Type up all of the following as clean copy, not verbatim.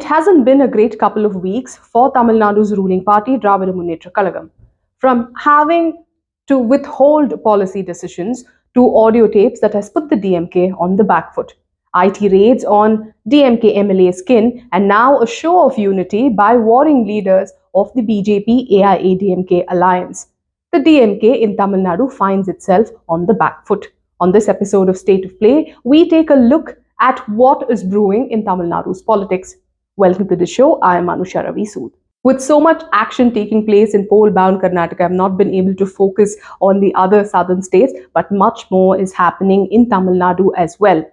It hasn't been a great couple of weeks for Tamil Nadu's ruling party, Dravida Munnetra Kalagam. From having to withhold policy decisions to audio tapes that has put the DMK on the back foot, IT raids on DMK MLA skin, and now a show of unity by warring leaders of the BJP AIADMK alliance. The DMK in Tamil Nadu finds itself on the back foot. On this episode of State of Play, we take a look at what is brewing in Tamil Nadu's politics. Welcome to the show. I am Anusha Ravi Sood. With so much action taking place in poll-bound Karnataka, I've not been able to focus on the other southern states, but much more is happening in Tamil Nadu as well.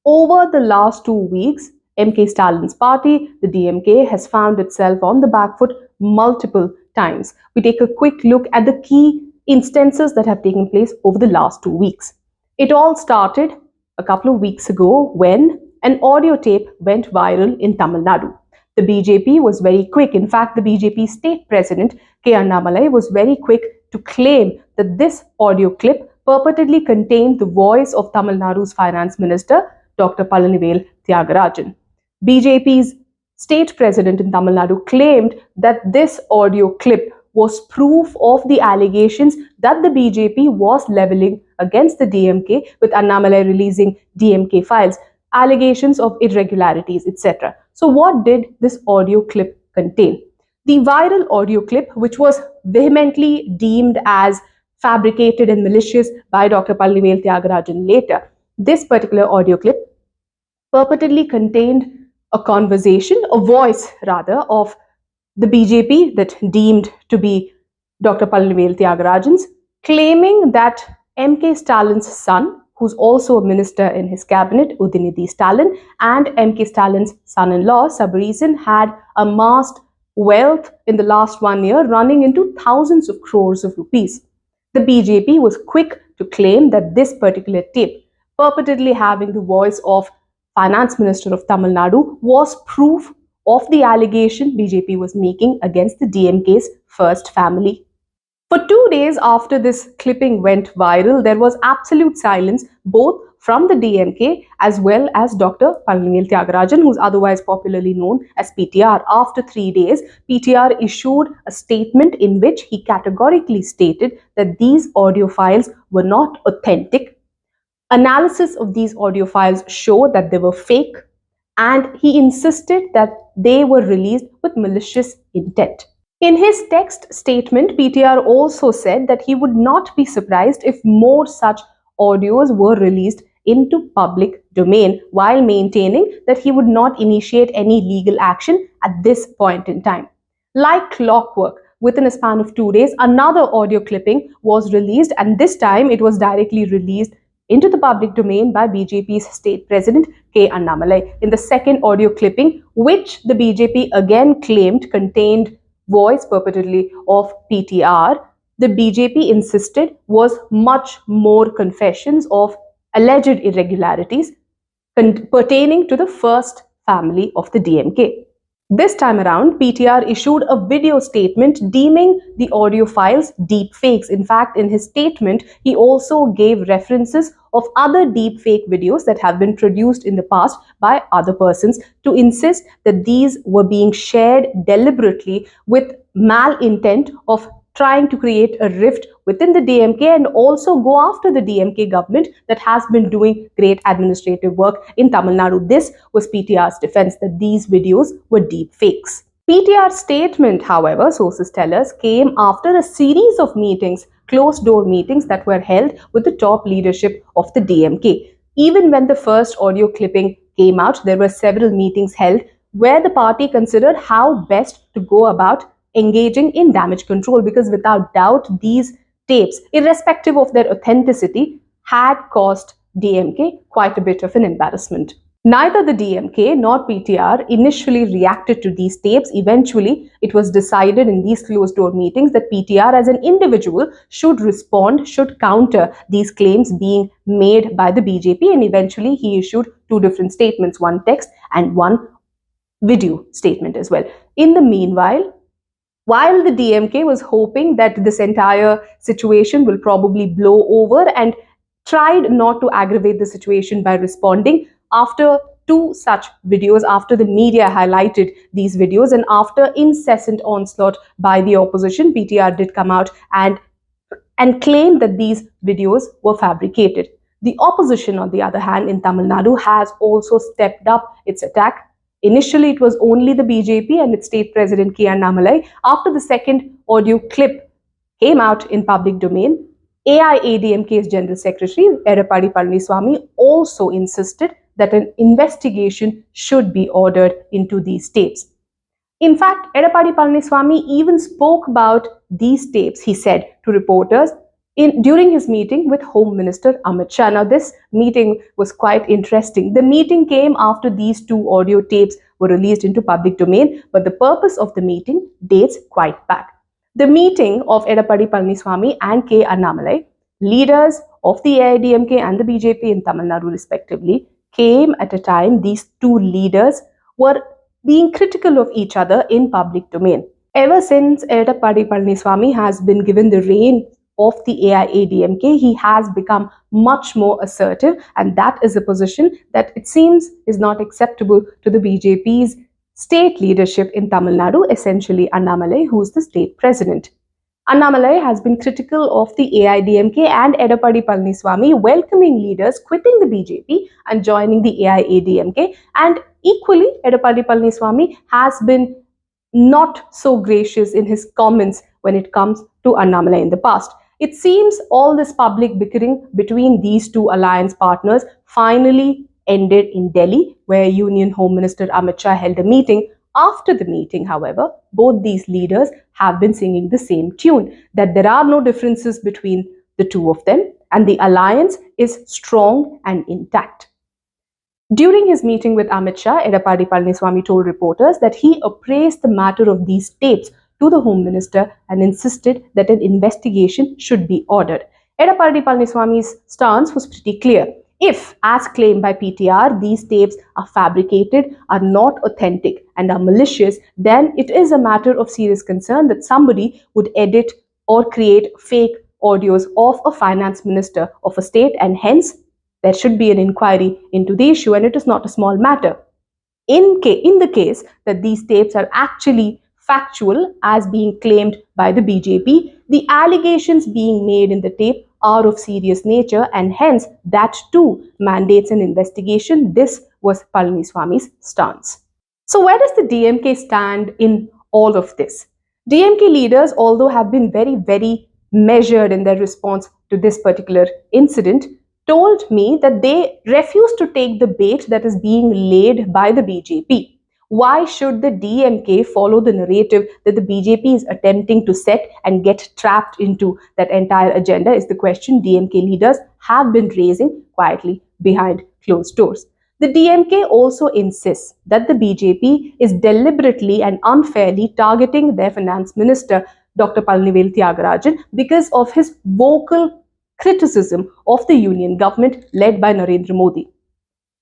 Over the last 2 weeks, MK Stalin's party, the DMK, has found itself on the back foot multiple times. We take a quick look at the key instances that have taken place over the last 2 weeks. It all started a couple of weeks ago when an audio tape went viral in Tamil Nadu. The BJP was very quick. In fact, the BJP state president, K. Annamalai, was very quick to claim that this audio clip purportedly contained the voice of Tamil Nadu's finance minister, Dr. Palanivel Thiagarajan. BJP's state president in Tamil Nadu claimed that this audio clip was proof of the allegations that the BJP was leveling against the DMK, with Annamalai releasing DMK files, allegations of irregularities, etc. So what did this audio clip contain? The viral audio clip, which was vehemently deemed as fabricated and malicious by Dr. Palanivel Thiagarajan later, this particular audio clip purportedly contained a conversation, a voice rather, of the BJP that deemed to be Dr. Palanivel Thiagarajan's, claiming that MK Stalin's son, who's also a minister in his cabinet, Udinidhi Stalin, and MK Stalin's son-in-law, Sabareesan, had amassed wealth in the last 1 year running into thousands of crores of rupees. The BJP was quick to claim that this particular tape, purportedly having the voice of Finance Minister of Tamil Nadu, was proof of the allegation BJP was making against the DMK's first family. For 2 days after this clipping went viral, there was absolute silence both from the DMK as well as Dr. Palanivel Thiagarajan, who's otherwise popularly known as PTR. After 3 days, PTR issued a statement in which he categorically stated that these audio files were not authentic. Analysis of these audio files showed that they were fake, and he insisted that they were released with malicious intent. In his text statement, PTR also said that he would not be surprised if more such audios were released into public domain, while maintaining that he would not initiate any legal action at this point in time. Like clockwork, within a span of 2 days, another audio clipping was released, and this time it was directly released into the public domain by BJP's state president, K. Annamalai. In the second audio clipping, which the BJP again claimed contained voice purportedly of PTR, the BJP insisted was much more confessions of alleged irregularities pertaining to the first family of the DMK. This time around, PTR issued a video statement deeming the audio files deep fakes. In fact, in his statement, he also gave references of other deep fake videos that have been produced in the past by other persons to insist that these were being shared deliberately with malintent of trying to create a rift within the DMK and also go after the DMK government that has been doing great administrative work in Tamil Nadu. This was PTR's defense, that these videos were deep fakes. PTR's statement, however, sources tell us, came after a series of meetings, closed-door meetings that were held with the top leadership of the DMK. Even when the first audio clipping came out, there were several meetings held where the party considered how best to go about engaging in damage control, because without doubt these tapes, irrespective of their authenticity, had caused DMK quite a bit of an embarrassment. Neither the DMK nor PTR initially reacted to these tapes. Eventually, it was decided in these closed-door meetings that PTR as an individual should respond, should counter these claims being made by the BJP, and eventually he issued 2 different statements, one text and one video statement as well. In the meanwhile, while the DMK was hoping that this entire situation will probably blow over and tried not to aggravate the situation by responding, after two such videos after the media highlighted these videos, and after incessant onslaught by the opposition, PTR did come out and claim that these videos were fabricated. The opposition, on the other hand, in Tamil Nadu has also stepped up its attack. Initially, it was only the BJP and its state president K. Annamalai. After the second audio clip came out in public domain, AIADMK's General Secretary Edappadi Palaniswamy also insisted that an investigation should be ordered into these tapes. In fact, Edappadi Palaniswamy even spoke about these tapes, he said to reporters, during his meeting with Home Minister Amit Shah. Now, this meeting was quite interesting. The meeting came after these two audio tapes were released into public domain, but the purpose of the meeting dates quite back. The meeting of Edappadi Palaniswamy and K. Annamalai, leaders of the AIDMK and the BJP in Tamil Nadu respectively, came at a time these two leaders were being critical of each other in public domain. Ever since Edappadi Palaniswamy has been given the reign of the AIADMK, he has become much more assertive, and that is a position that it seems is not acceptable to the BJP's state leadership in Tamil Nadu, essentially Annamalai, who is the state president. Annamalai has been critical of the AIDMK and Edappadi Palaniswamy welcoming leaders quitting the BJP and joining the AIADMK, and equally Edappadi Palaniswamy has been not so gracious in his comments when it comes to Annamalai in the past. It seems all this public bickering between these two alliance partners finally ended in Delhi, where Union Home Minister Amit Shah held a meeting. After the meeting, however, both these leaders have been singing the same tune, that there are no differences between the two of them and the alliance is strong and intact. During his meeting with Amit Shah, Edappadi Palaniswamy told reporters that he appraised the matter of these tapes to the Home Minister and insisted that an investigation should be ordered. Edappadi Palaniswamy's stance was pretty clear. If, as claimed by PTR, these tapes are fabricated, are not authentic, and are malicious, then it is a matter of serious concern that somebody would edit or create fake audios of a finance minister of a state, and hence there should be an inquiry into the issue, and it is not a small matter. In the case that these tapes are actually factual as being claimed by the BJP, the allegations being made in the tape are of serious nature, and hence that too mandates an investigation. This was Palaniswamy's stance. So where does the DMK stand in all of this? DMK leaders, although have been very, very measured in their response to this particular incident, told me that they refuse to take the bait that is being laid by the BJP. Why should the DMK follow the narrative that the BJP is attempting to set and get trapped into that entire agenda is the question DMK leaders have been raising quietly behind closed doors. The DMK also insists that the BJP is deliberately and unfairly targeting their finance minister, Dr. Palanivel Thiagarajan, because of his vocal criticism of the union government led by Narendra Modi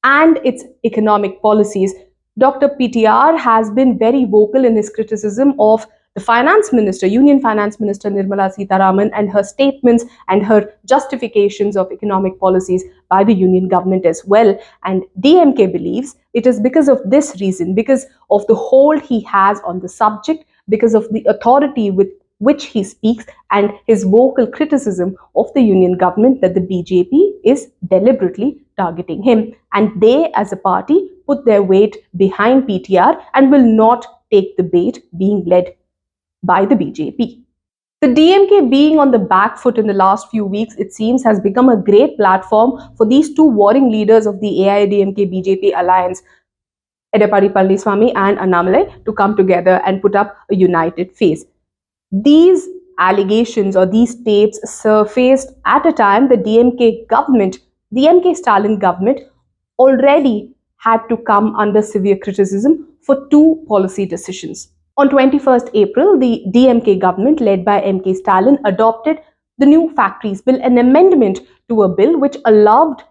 and its economic policies. Dr. PTR has been very vocal in his criticism of the finance minister, Union Finance Minister Nirmala Sitharaman, and her statements and her justifications of economic policies by the union government as well. And DMK believes it is because of this reason, because of the hold he has on the subject, because of the authority with which he speaks and his vocal criticism of the union government, that the BJP is deliberately targeting him. And they, as a party, put their weight behind PTR and will not take the bait being led by the BJP. The DMK being on the back foot in the last few weeks, it seems, has become a great platform for these two warring leaders of the AIADMK-BJP alliance, Edappadi Palaniswamy and Annamalai, to come together and put up a united face. These allegations or these tapes surfaced at a time the DMK government, the DMK Stalin government, already had to come under severe criticism for two policy decisions. On 21st April, the DMK government led by MK Stalin adopted the new factories bill, an amendment to a bill which allowed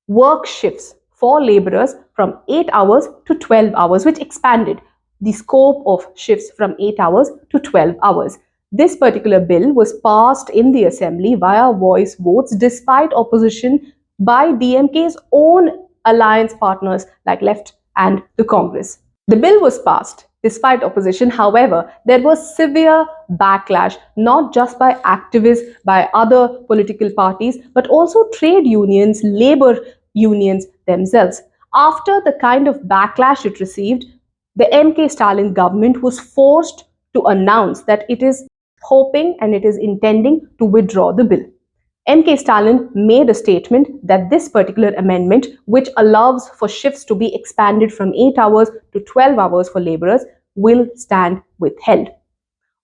work shifts for laborers from 8 hours to 12 hours, which expanded the scope of shifts from 8 hours to 12 hours. This particular bill was passed in the assembly via voice votes despite opposition by DMK's own alliance partners like Left and the Congress. The bill was passed despite opposition. However, there was severe backlash, not just by activists, by other political parties, but also trade unions, labor unions themselves. After the kind of backlash it received, the MK Stalin government was forced to announce that it is hoping and it is intending to withdraw the bill. MK Stalin made a statement that this particular amendment, which allows for shifts to be expanded from 8 hours to 12 hours for laborers, will stand withheld.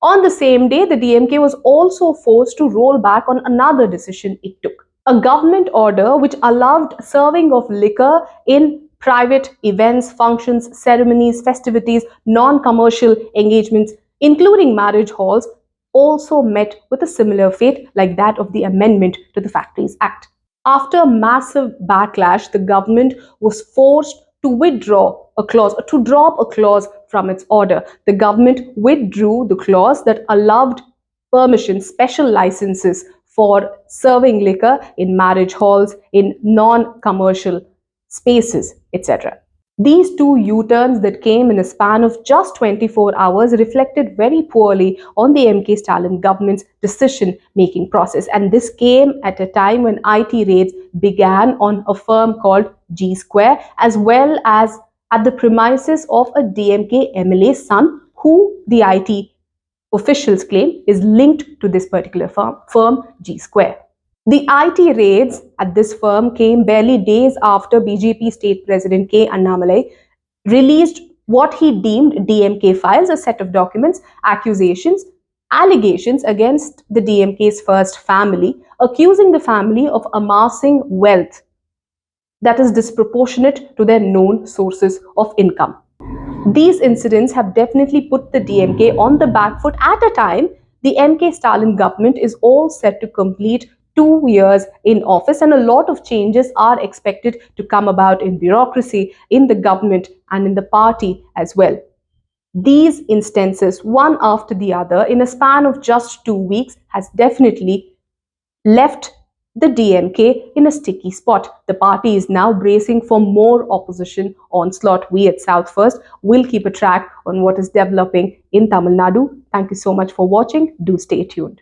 On the same day, the DMK was also forced to roll back on another decision it took. A government order which allowed serving of liquor in private events, functions, ceremonies, festivities, non-commercial engagements, including marriage halls, also met with a similar fate like that of the amendment to the Factories Act. After massive backlash, the government was forced to withdraw a clause, to drop a clause from its order. The government withdrew the clause that allowed permission, special licenses for serving liquor in marriage halls, in non-commercial spaces, etc. These two U-turns that came in a span of just 24 hours reflected very poorly on the MK Stalin government's decision-making process. And this came at a time when IT raids began on a firm called G Square, as well as at the premises of a DMK MLA's son, who the IT officials claim is linked to this particular firm G Square. The IT raids at this firm came barely days after BJP State President K. Annamalai released what he deemed DMK files, a set of documents, allegations against the DMK's first family, accusing the family of amassing wealth that is disproportionate to their known sources of income. These incidents have definitely put the DMK on the back foot at a time the MK Stalin government is all set to complete 2 years in office, and a lot of changes are expected to come about in bureaucracy, in the government, and in the party as well. These instances, one after the other, in a span of just 2 weeks, has definitely left the DMK in a sticky spot. The party is now bracing for more opposition onslaught. We at South First will keep a track on what is developing in Tamil Nadu. Thank you so much for watching. Do stay tuned.